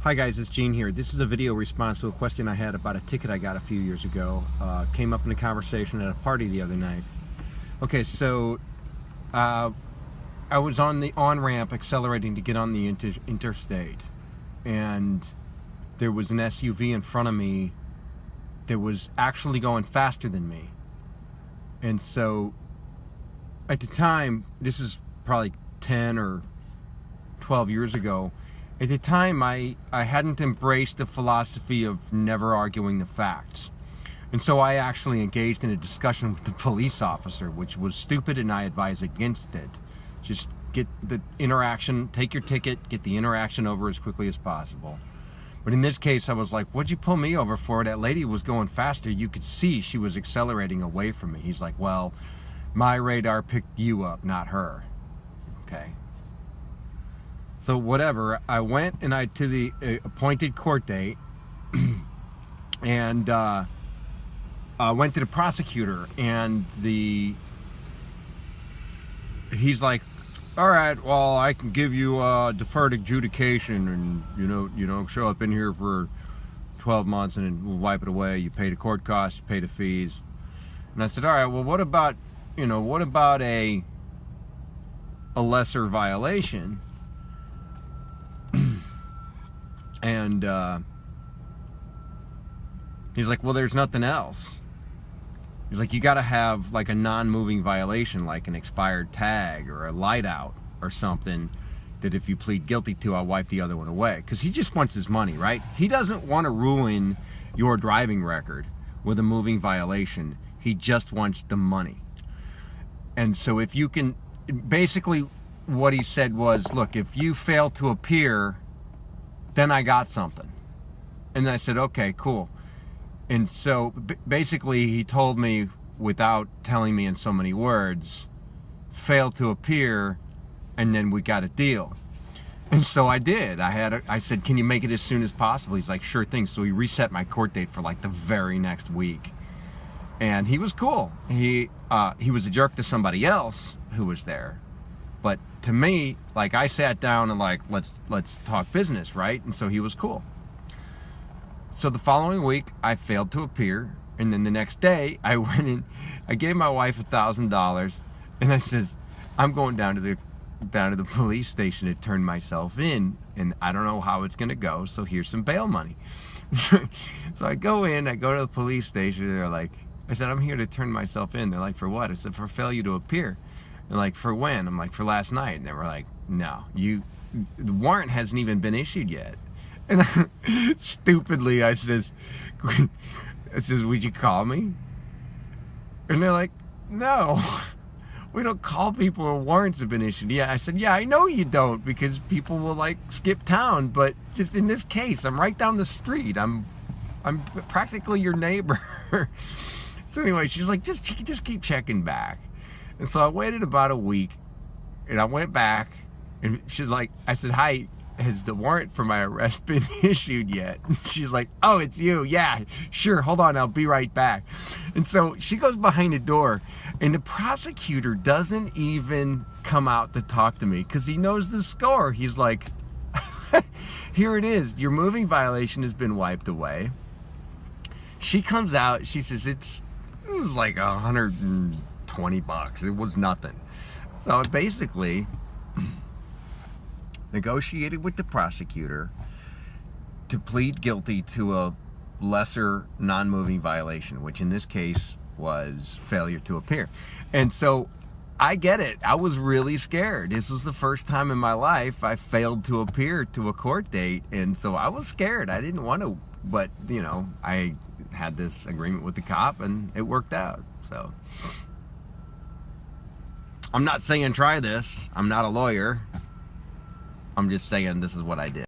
Hi guys, it's Gene here. This is a video response to a question I had about a ticket I got a few years ago. Came up in a conversation at a party the other night. Okay, so I was on the on-ramp accelerating to get on the interstate, and there was an SUV in front of me that was actually going faster than me. And so at the time, this is probably 10 or 12 years ago, at the time I hadn't embraced the philosophy of never arguing the facts. And so I actually engaged in a discussion with the police officer, which was stupid, and I advise against it. Just get the interaction, take your ticket, get the interaction over as quickly as possible. But in this case, I was like, what'd you pull me over for? That lady was going faster. You could see she was accelerating away from me. He's like, well, my radar picked you up, not her. Okay. So whatever, I went and to the appointed court date, and went to the prosecutor, and he's like, all right, well, I can give you deferred adjudication, and you know, show up in here for 12 months, and then we'll wipe it away. You pay the court costs, you pay the fees. And I said, all right, well, what about a lesser violation? And he's like, well, there's nothing else. He's like, you got to have like a non-moving violation, like an expired tag or a light out or something, that if you plead guilty to, I'll wipe the other one away. Because he just wants his money, right? He doesn't want to ruin your driving record with a moving violation. He just wants the money. And so if you can, basically what he said was, look, if you fail to appear, then I got something. And I said, okay, cool. And so basically he told me, without telling me in so many words, fail to appear, and then we got a deal. And so I did. I said, can you make it as soon as possible? He's like, sure thing. So he reset my court date for like the very next week. And he was cool. He was a jerk to somebody else who was there. But to me, like, I sat down and like, let's talk business, right? And so he was cool. So the following week, I failed to appear, and then the next day, I went in, I gave my wife $1,000, and I says, I'm going down to the police station to turn myself in, and I don't know how it's gonna go, so here's some bail money. So I go in, I go to the police station, they're like, I said, I'm here to turn myself in. They're like, for what? I said, for failure to appear. They're like, for when? I'm like, for last night. And they were like, no, the warrant hasn't even been issued yet. And stupidly, I says, would you call me? And they're like, no, we don't call people when warrants have been issued. Yeah, I said, yeah, I know you don't, because people will like skip town. But just in this case, I'm right down the street. I'm practically your neighbor. So anyway, she's like, just keep checking back. And so I waited about a week, and I went back, and she's like, I said, hi, has the warrant for my arrest been issued yet? And she's like, oh, it's you. Yeah, sure, hold on, I'll be right back. And so she goes behind the door, and the prosecutor doesn't even come out to talk to me, because he knows the score. He's like, here it is, your moving violation has been wiped away. She comes out, she says, it was like $120. It was nothing. So basically negotiated with the prosecutor to plead guilty to a lesser non-moving violation, which in this case was failure to appear. And so I get it. I was really scared. This was the first time in my life I failed to appear to a court date, and so I was scared. I didn't want to, but I had this agreement with the cop, and it worked out. So I'm not saying try this. I'm not a lawyer. I'm just saying this is what I did.